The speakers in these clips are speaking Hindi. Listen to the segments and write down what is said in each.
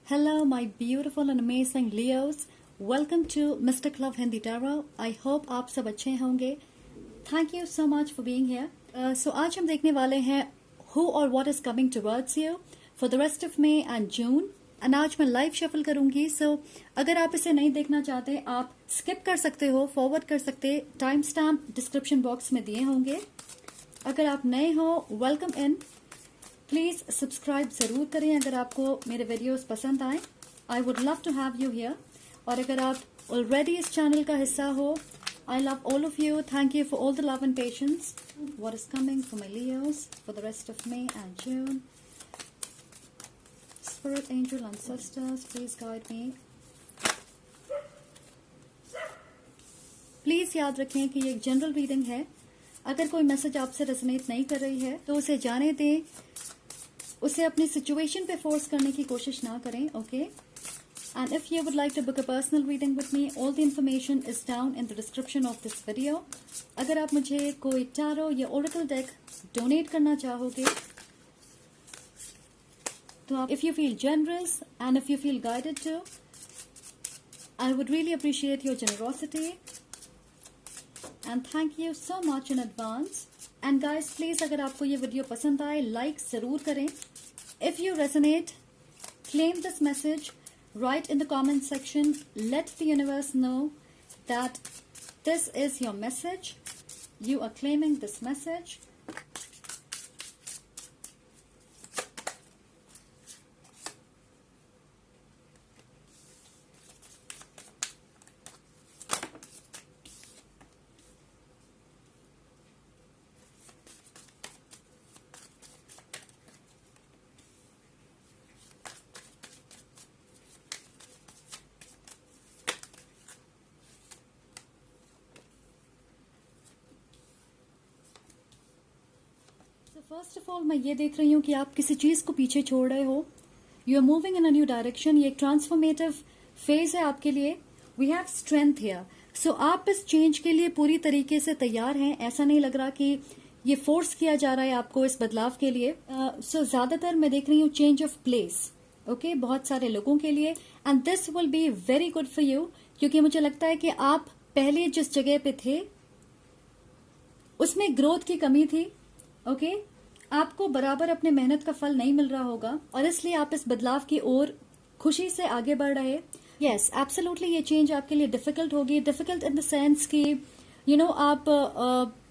Hello, my beautiful and amazing Leos. Welcome to Mystic Love Hindi Tarot. I hope आप सब अच्छे होंगे. Thank you so much for being here. So आज हम देखने वाले हैं who or what is coming towards you for the rest of May and June. And आज मैं लाइव शफल करूंगी. So अगर आप इसे नहीं देखना चाहते आप स्किप कर सकते हो, फॉरवर्ड कर सकते. टाइम स्टैम्प डिस्क्रिप्शन बॉक्स में दिए होंगे. अगर आप नए हो, वेलकम इन. प्लीज सब्सक्राइब जरूर करें अगर आपको मेरे वीडियोस पसंद आए. I would love to have you here. और अगर आप ऑलरेडी इस चैनल का हिस्सा हो, I love all of you. Thank you for all the love and patience. What is coming for my Leos for the rest of May and June. Spirit angel ancestors, please guide me. Please याद रखें कि ये एक जनरल रीडिंग है. अगर कोई मैसेज आपसे रेजोनेट नहीं कर रही है तो उसे जाने दें. उसे अपनी सिचुएशन पे फोर्स करने की कोशिश ना करें. Okay. And if you would like to book a personal reading with me, all the information is down in the description of this video. अगर आप मुझे कोई टैरो या ओरेकल डेक डोनेट करना चाहोगे तो आप, if you feel generous and if you feel guided to, I would really appreciate your generosity. And thank you so much in advance. And guys please, अगर आपको ये वीडियो पसंद आए लाइक जरूर करें. If you resonate, claim this message, write in the comment section. Let the universe know that this is your message. You are claiming this message. First of all मैं ये देख रही हूँ कि आप किसी चीज को पीछे छोड़ रहे हो. You are moving in a new direction. ये एक ट्रांसफॉर्मेटिव फेज है आपके लिए. We have strength here. So आप इस चेंज के लिए पूरी तरीके से तैयार हैं. ऐसा नहीं लग रहा कि ये फोर्स किया जा रहा है आपको इस बदलाव के लिए. सो ज्यादातर मैं देख रही हूँ चेंज ऑफ प्लेस. ओके, बहुत सारे लोगों के लिए. And this will be very good for you, क्योंकि मुझे लगता है कि आप पहले जिस जगह पे थे उसमें ग्रोथ की कमी थी. ओके, आपको बराबर अपने मेहनत का फल नहीं मिल रहा होगा और इसलिए आप इस बदलाव की ओर खुशी से आगे बढ़ रहे. यस, एब्सोल्युटली ये चेंज आपके लिए डिफिकल्ट होगी. डिफिकल्ट इन द सेंस कि आप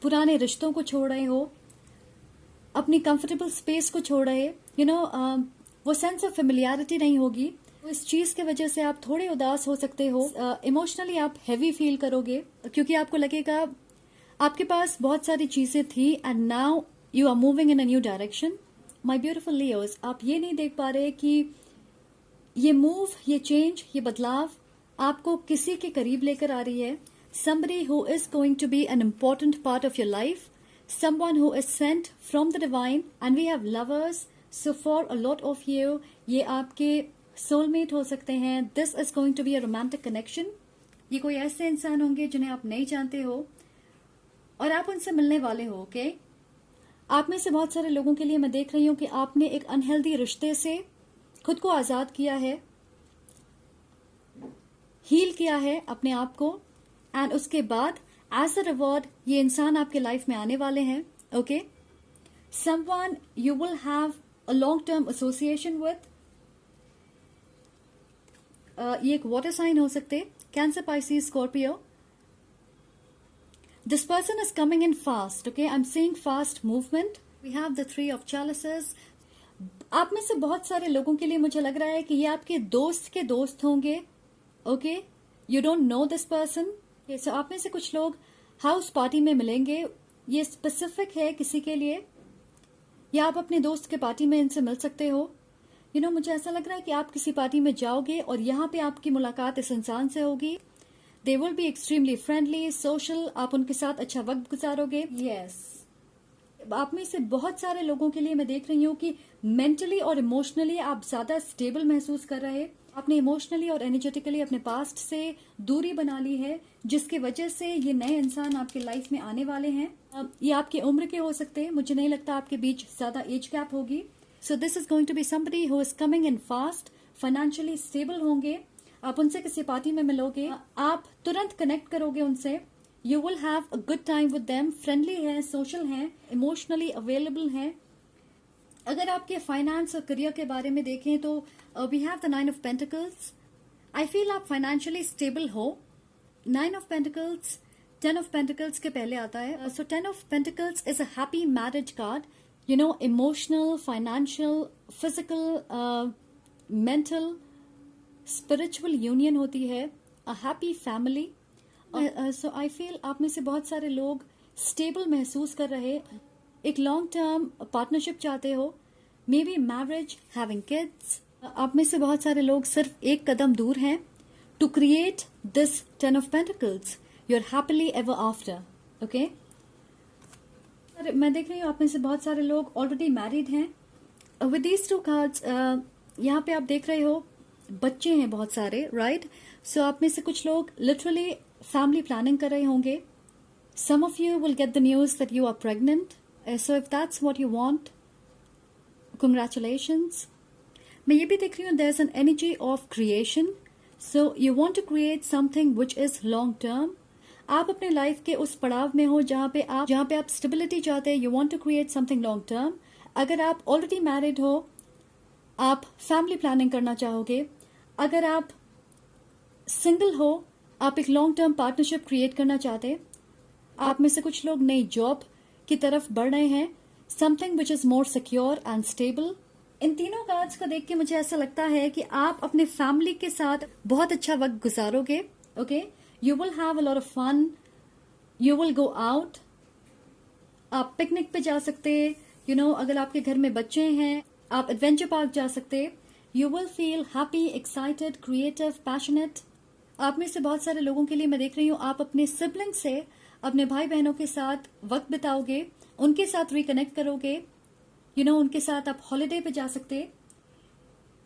पुराने रिश्तों को छोड़ रहे हो, अपनी कंफर्टेबल स्पेस को छोड़ रहे. वो सेंस ऑफ फेमिलियरिटी नहीं होगी. इस चीज की वजह से आप थोड़े उदास हो सकते हो. इमोशनली आप हैवी फील करोगे क्योंकि आपको लगेगा आपके पास बहुत सारी चीजें थी and now you are moving in a new direction. My beautiful Leos, आप ये नहीं देख पा रहे कि ये मूव, ये चेंज, ये बदलाव आपको किसी के करीब लेकर आ रही है. somebody who is going to be an important part of your life, someone who is sent from the divine. and we have lovers, so for a lot of you ये आपके soulmate हो सकते हैं. this is going to be a romantic connection. ये कोई ऐसे इंसान होंगे जिन्हें आप नहीं जानते हो और आप उनसे मिलने वाले हो. ओके, आप में से बहुत सारे लोगों के लिए मैं देख रही हूं कि आपने एक अनहेल्दी रिश्ते से खुद को आजाद किया है, हील किया है अपने आप को. एंड उसके बाद एज अ रिवॉर्ड ये इंसान आपके लाइफ में आने वाले हैं. Okay, someone you will have a long term association with. ये एक वाटर साइन हो सकते, cancer, Pisces, Scorpio. This person is coming in fast. Okay, I'm seeing fast movement. We have the 3 of chalices. आप में से बहुत सारे लोगों के लिए मुझे लग रहा है कि ये आपके दोस्त के दोस्त होंगे. Okay, you don't know this person. So आप में से कुछ लोग हाउस पार्टी में मिलेंगे. ये स्पेसिफिक है किसी के लिए, या आप अपने दोस्त के पार्टी में इनसे मिल सकते हो. मुझे ऐसा लग रहा है कि आप किसी पार्टी में जाओगे और यहाँ पे आपकी मुलाकात इस इंसान से होगी. They will be extremely friendly, social. आप उनके साथ अच्छा वक्त गुजारोगे. Yes. आप में से बहुत सारे लोगों के लिए मैं देख रही हूँ कि मेंटली और इमोशनली आप ज्यादा स्टेबल महसूस कर रहे हैं. आपने इमोशनली और एनर्जेटिकली अपने पास्ट से दूरी बना ली है, जिसकी वजह से ये नए इंसान आपके लाइफ में आने वाले हैं. ये आपकी उम्र के हो सकते हैं. मुझे नहीं लगता आपके बीच ज्यादा एज गैप होगी. So this is going to be somebody who is coming in fast financially stable होंगे, आप उनसे किसी पार्टी में मिलोगे, आप तुरंत कनेक्ट करोगे उनसे, you will have a good time with them, friendly है, सोशल हैं, इमोशनली अवेलेबल हैं। अगर आपके फाइनेंस और करियर के बारे में देखें तो we have the 9 of pentacles. I feel आप फाइनेंशियली स्टेबल हो। 9 ऑफ पेंटिकल्स 10 ऑफ पेंटिकल्स के पहले आता है। सो 10 of pentacles is a happy marriage card, you know, emotional, financial, physical, mental, spiritual union होती है, a happy family. So I feel आप में से बहुत सारे लोग स्टेबल महसूस कर रहे, एक लॉन्ग टर्म पार्टनरशिप चाहते हो, may be marriage, having kids. आप में से बहुत सारे लोग सिर्फ एक कदम दूर हैं to create this 10 of pentacles, you are happily ever after. Okay, मैं देख रही हूँ आप में से बहुत सारे लोग ऑलरेडी मैरिड हैं। विद दीज 2 कार्ड्स यहाँ पे आप देख रहे हो बच्चे हैं बहुत सारे, राइट? सो आप में से कुछ लोग लिटरली फैमिली प्लानिंग कर रहे होंगे। Some of you will get the news that you are pregnant. So if that's what you want, congratulations. मैं ये भी देख रही हूँ there is an energy of creation, so you want to create something which is long term. आप अपने लाइफ के उस पड़ाव में हो जहां पे आप स्टेबिलिटी चाहते हैं, you want to create something long term. अगर आप ऑलरेडी मैरिड हो, आप फैमिली प्लानिंग करना चाहोगे। अगर आप सिंगल हो, आप एक लॉन्ग टर्म पार्टनरशिप क्रिएट करना चाहते। आप में से कुछ लोग नई जॉब की तरफ बढ़ रहे हैं, something which is more secure and stable. इन तीनों कार्ड्स को देख के मुझे ऐसा लगता है कि आप अपने फैमिली के साथ बहुत अच्छा वक्त गुजारोगे। Okay, you will have a lot of fun, you will go out, आप पिकनिक पे जा सकते, यू नो, अगर आपके घर में बच्चे हैं आप एडवेंचर पार्क जा सकते। You will feel happy, excited, creative, passionate. आप में से बहुत सारे लोगों के लिए मैं देख रही हूँ आप अपने सिबलिंग से, अपने भाई बहनों के साथ वक्त बिताओगे, उनके साथ रिकनेक्ट करोगे, यू नो, उनके साथ आप हॉलिडे पे जा सकते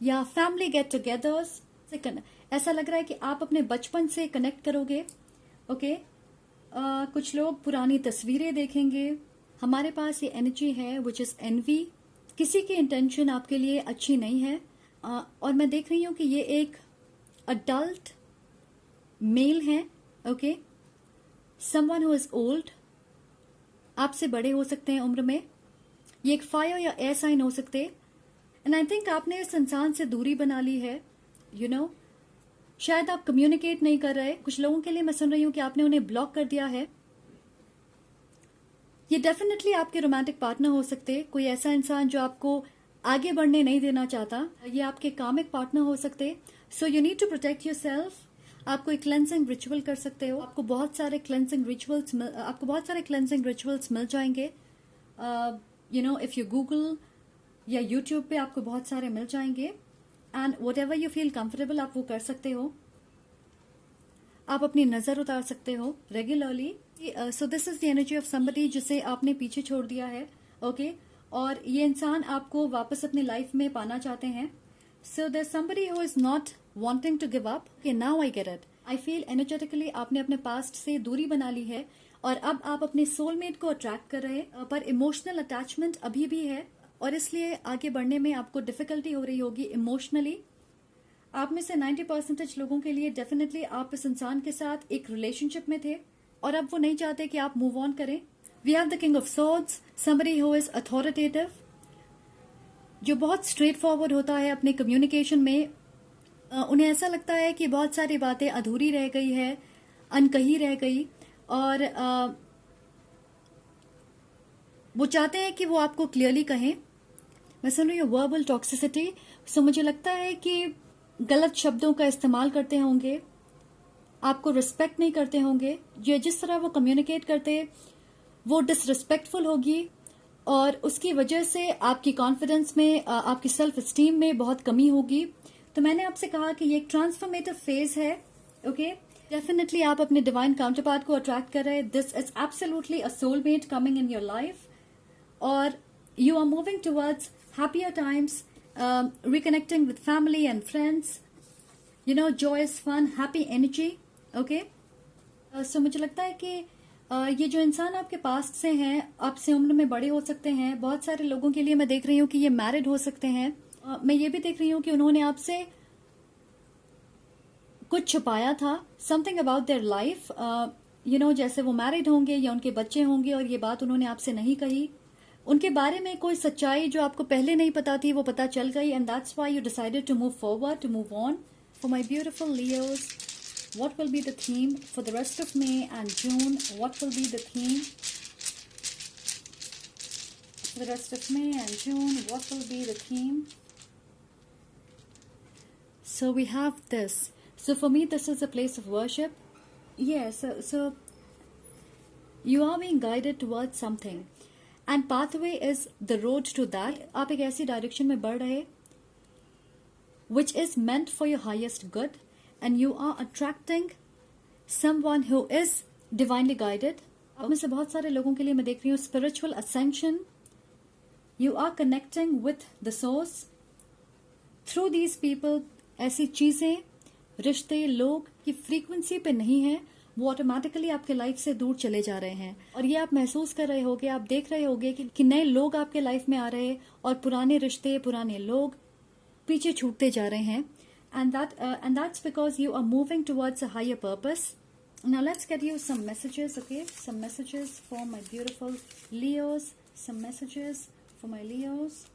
या फैमिली गेट टुगेदर्स से ऐसा लग रहा है कि आप अपने बचपन से कनेक्ट करोगे। ओके, कुछ लोग पुरानी तस्वीरें देखेंगे। हमारे पास ये एनर्जी है विच इज एनवी। किसी की इंटेंशन आपके लिए अच्छी नहीं है। और मैं देख रही हूं कि ये एक अडल्ट मेल है। Okay, someone who is old, आपसे बड़े हो सकते हैं उम्र में। ये एक फायर या एयर साइन हो सकते। एंड आई थिंक आपने इस इंसान से दूरी बना ली है, यू नो, शायद आप कम्युनिकेट नहीं कर रहे। कुछ लोगों के लिए मैं सुन रही हूं कि आपने उन्हें ब्लॉक कर दिया है। ये डेफिनेटली आपके रोमांटिक पार्टनर हो सकते, कोई ऐसा इंसान जो आपको आगे बढ़ने नहीं देना चाहता। ये आपके कामिक पार्टनर हो सकते। So you need to protect yourself. आप कोई क्लेंजिंग रिचुअल कर सकते हो। आपको बहुत सारे क्लेंजिंग रिचुअल्स मिल जाएंगे। You know, if you Google या यूट्यूब पे आपको बहुत सारे मिल जाएंगे। And what ever you feel comfortable आप वो कर सकते हो। आप अपनी नजर उतार सकते हो regularly. So this is the energy of somebody जिसे आपने पीछे छोड़ दिया है। ओके, और ये इंसान आपको वापस अपनी लाइफ में पाना चाहते हैं। So there somebody who is not wanting to give up. Okay, now I get it. I feel energetically आपने अपने पास्ट से दूरी बना ली है और अब आप अपने सोलमेट को अट्रैक्ट कर रहे हैं, पर इमोशनल अटैचमेंट अभी भी है और इसलिए आगे बढ़ने में आपको डिफिकल्टी हो रही होगी इमोशनली। आप में से 90% लोगों के लिए डेफिनेटली आप इस इंसान के साथ एक रिलेशनशिप में थे और अब वो नहीं चाहते कि आप मूव ऑन करें। We have the king of swords, somebody who is authoritative, जो बहुत स्ट्रेट फॉरवर्ड होता है अपने कम्युनिकेशन में। उन्हें ऐसा लगता है कि बहुत सारी बातें अधूरी रह गई है, अनकही रह गई, और वो चाहते हैं कि वो आपको क्लियरली कहें। मैं सुन रही हूँ वर्बल टॉक्सिसिटी। सो मुझे लगता है कि गलत शब्दों का इस्तेमाल करते होंगे, आपको रिस्पेक्ट नहीं करते होंगे। जो जिस तरह वो कम्युनिकेट करते वो डिसरिस्पेक्टफुल होगी और उसकी वजह से आपकी कॉन्फिडेंस में, आपकी सेल्फ एस्टीम में बहुत कमी होगी। तो मैंने आपसे कहा कि ये एक ट्रांसफॉर्मेटिव फेज है। ओके, डेफिनेटली आप अपने डिवाइन काउंटरपार्ट को अट्रैक्ट कर रहे हैं। This is absolutely a soulmate coming in your life और you are moving towards happier times, reconnecting with family and friends, you know, joys, fun, happy energy. Okay, so मुझे लगता है कि ये जो इंसान आपके पास्ट से हैं, आपसे उम्र में बड़े हो सकते हैं। बहुत सारे लोगों के लिए मैं देख रही हूँ कि ये मैरिड हो सकते हैं। मैं ये भी देख रही हूँ कि उन्होंने आपसे कुछ छुपाया था, समथिंग अबाउट देयर लाइफ, जैसे वो मैरिड होंगे या उनके बच्चे होंगे और ये बात उन्होंने आपसे नहीं कही, उनके बारे में कोई सच्चाई जो आपको पहले नहीं पता थी वो पता चल गई, and that's why you decided to move forward, to move on. For my beautiful Leos, what will be the theme for the rest of May and June? What will be the theme for the rest of May and June? What will be the theme? So we have this. So for me, this is a place of worship. Yes, so you are being guided towards something, and pathway is the road to that. आप एक ऐसी डायरेक्शन में बढ़ रहे which is meant for your highest good, and you are attracting someone who is divinely guided. अब में से बहुत सारे लोगों के लिए मैं देख रही हूँ spiritual ascension. You are connecting with the source through these people. ऐसी चीजें, रिश्ते, लोग की फ्रीक्वेंसी पे नहीं है, वो ऑटोमेटिकली आपके लाइफ से दूर चले जा रहे हैं, और ये आप महसूस कर रहे होगे, आप देख रहे होगे कि नए लोग आपके लाइफ में आ रहे हैं और पुराने रिश्ते, पुराने लोग पीछे छूटते जा रहे हैं. And that's because you are moving towards a higher purpose. Now let's get you some messages, okay? Some messages for my beautiful Leos. Some messages for my Leos.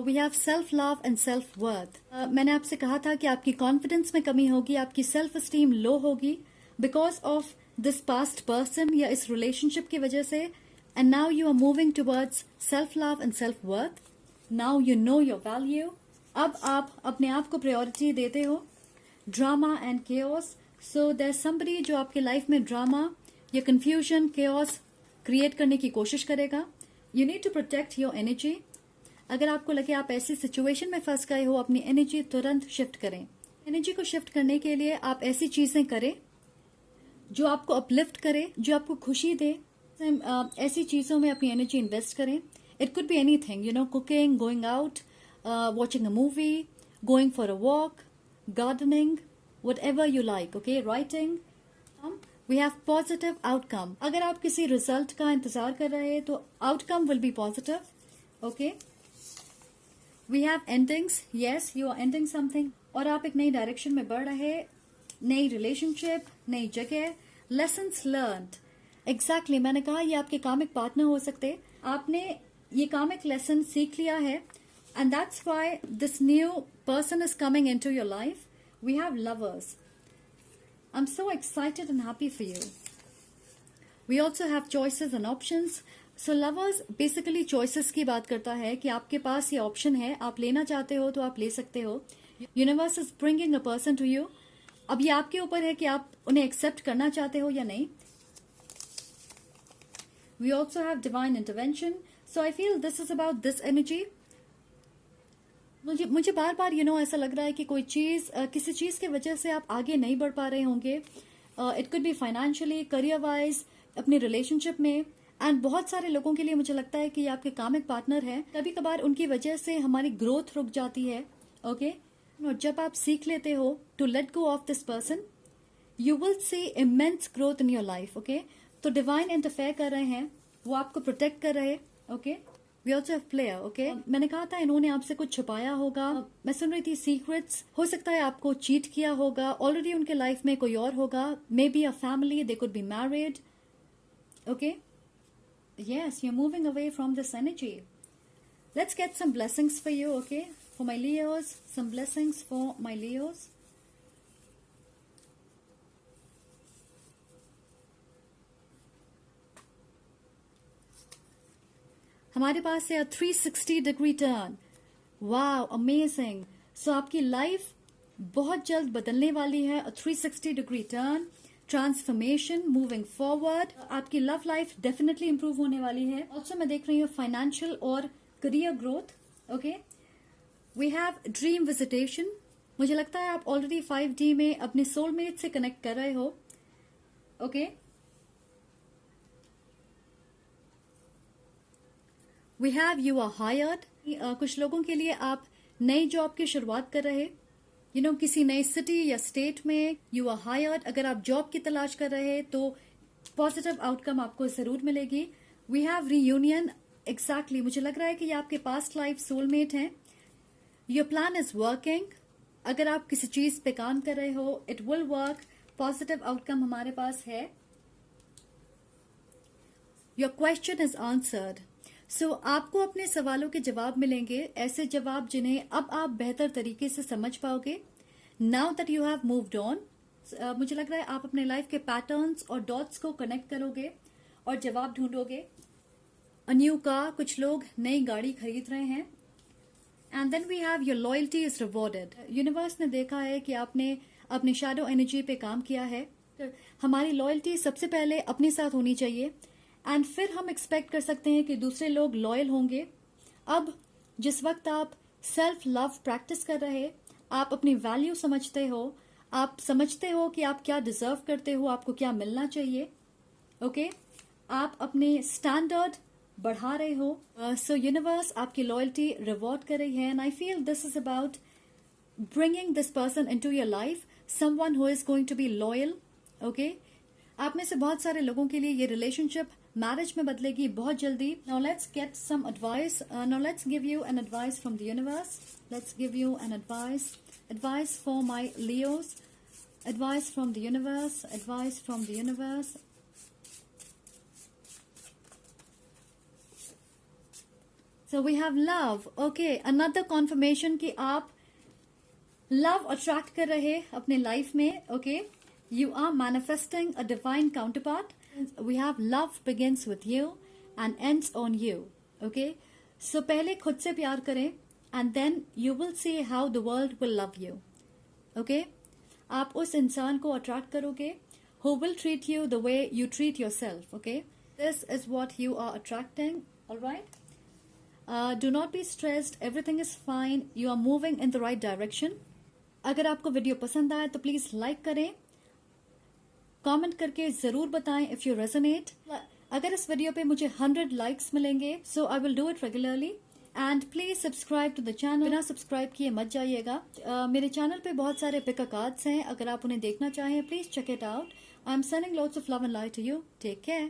We have self-love and self-worth. मैंने आपसे कहा था कि आपकी कॉन्फिडेंस में कमी होगी, आपकी सेल्फ एस्टीम लो होगी because of this past person या इस रिलेशनशिप की वजह से. And now you are moving towards self-love and self-worth. Now you know your value. अब आप अपने आप को प्रायोरिटी देते हो. Drama and chaos. So there's somebody जो आपके लाइफ में ड्रामा या confusion, chaos क्रिएट करने की कोशिश करेगा. You need to protect your energy. अगर आपको लगे आप ऐसी सिचुएशन में फंस गए हो, अपनी एनर्जी तुरंत शिफ्ट करें. एनर्जी को शिफ्ट करने के लिए आप ऐसी चीजें करें जो आपको अपलिफ्ट करे, जो आपको खुशी दे. ऐसी चीजों में अपनी एनर्जी इन्वेस्ट करें. It could be anything, cooking, going out, watching a movie, going for a walk, gardening, whatever you like, okay? Writing. We have positive outcome. अगर आप किसी रिजल्ट का इंतजार कर रहे हैं तो outcome will be positive, okay? We have endings. Yes, you are ending something. और आप एक नई डायरेक्शन में बढ़ रहे, नई रिलेशनशिप, नई जगह, lessons learned. एग्जैक्टली मैंने कहा ये आपके कामिक पार्टनर हो सकते. आपने ये कामिक लेसन सीख लिया है, and that's why this new person is coming into your life. We have lovers. I am so excited and happy for you. We also have choices and options. So lovers basically choices की बात करता है कि आपके पास ये ऑप्शन है, आप लेना चाहते हो तो आप ले सकते हो. Universe is bringing a person to you. अब ये आपके ऊपर है कि आप उन्हें एक्सेप्ट करना चाहते हो या नहीं. We also have divine intervention. So I feel this is about this energy. मुझे बार बार ऐसा लग रहा है कि कोई चीज, किसी चीज की वजह से आप आगे नहीं बढ़ पा रहे होंगे. It could be financially, career wise, अपने रिलेशनशिप में. एंड बहुत सारे लोगों के लिए मुझे लगता है कि ये आपके कामिक पार्टनर है. कभी कभार उनकी वजह से हमारी ग्रोथ रुक जाती है. ओके, जब आप सीख लेते हो to let go of this person, you will see immense growth in your life. Okay, तो डिवाइन इंटरफेयर कर रहे हैं, वो आपको प्रोटेक्ट कर रहे. Okay, we also have player. Okay, मैंने कहा था इन्होंने आपसे कुछ छुपाया होगा. मैं सुन रही थी सीक्रेट्स. हो सकता है आपको चीट किया होगा. ऑलरेडी उनके लाइफ में कोई और होगा. May be a family, they could be married. Okay, yes, you're moving away from this energy. Let's get some blessings for you. Okay, for my Leos, some blessings for my Leos. हमारे पास है 360 degree turn. Wow, amazing. So आपकी लाइफ बहुत जल्द बदलने वाली है. 360 degree turn, transformation, moving forward. आपकी लव लाइफ डेफिनेटली इंप्रूव होने वाली है. ऑल्सो मैं देख रही हूँ फाइनेंशियल और career growth. Okay, we have dream visitation. मुझे लगता है आप ऑलरेडी 5D में अपने सोलमेट से कनेक्ट कर रहे हो. Okay, we have you are hired. कुछ लोगों के लिए आप नई जॉब की शुरुआत कर रहे, किसी नई सिटी या स्टेट में. You are hired. अगर आप जॉब की तलाश कर रहे तो पॉजिटिव आउटकम आपको जरूर मिलेगी. वी हैव रीयूनियन एग्जैक्टली मुझे लग रहा है कि ये आपके पास्ट लाइफ सोलमेट हैं. Your plan is working. अगर आप किसी चीज पे काम कर रहे हो, it will work. Positive outcome हमारे पास है. Your question is answered. So आपको अपने सवालों के जवाब मिलेंगे, ऐसे जवाब जिन्हें अब आप बेहतर तरीके से समझ पाओगे. Now that you have moved on, मुझे लग रहा है आप अपने लाइफ के पैटर्न्स और डॉट्स को कनेक्ट करोगे और जवाब ढूंढोगे. अ न्यू कार, कुछ लोग नई गाड़ी खरीद रहे हैं. And then we have your loyalty is rewarded. Universe ने देखा है कि आपने अपनी शैडो एनर्जी पे काम किया है. हमारी लॉयल्टी सबसे पहले अपने साथ होनी चाहिए एंड फिर हम एक्सपेक्ट कर सकते हैं कि दूसरे लोग लॉयल होंगे. अब जिस वक्त आप सेल्फ लव प्रैक्टिस कर रहे, आप अपनी वैल्यू समझते हो, आप समझते हो कि आप क्या डिजर्व करते हो, आपको क्या मिलना चाहिए. ओके आप अपने स्टैंडर्ड बढ़ा रहे हो. सो यूनिवर्स आपकी लॉयल्टी रिवॉर्ड कर रही है. And I feel this is about bringing this person into your life, someone who is going to be loyal. Okay आप में से बहुत सारे लोगों के लिए ये रिलेशनशिप मैरिज में बदलेगी बहुत जल्दी. Now let's get some advice. Now let's give you an advice from the universe. Let's give you an advice for my Leos, advice from the universe, advice from the universe. So we have love. Okay, another confirmation कि आप love attract कर रहे अपने life में. Okay, you are manifesting a divine counterpart. We have love begins with you and ends on you. Okay, so पहले खुद से प्यार करें and then you will see how the world will love you. Okay, आप उस इंसान को attract करोगे who will treat you the way you treat yourself. Okay, this is what you are attracting. All right. Do not be stressed. Everything is fine. You are moving in the right direction. अगर आपको वीडियो पसंद आए तो प्लीज लाइक करें, कमेंट करके जरूर बताएं if you resonate. अगर इस वीडियो पे मुझे 100 लाइक्स मिलेंगे, so I will do it regularly. And please subscribe to the channel. बिना सब्सक्राइब किए मत जाइएगा. मेरे चैनल पे बहुत सारे पिक कार्ड्स हैं, अगर आप उन्हें देखना चाहें please check it out. I am sending lots of love and light to you. Take care.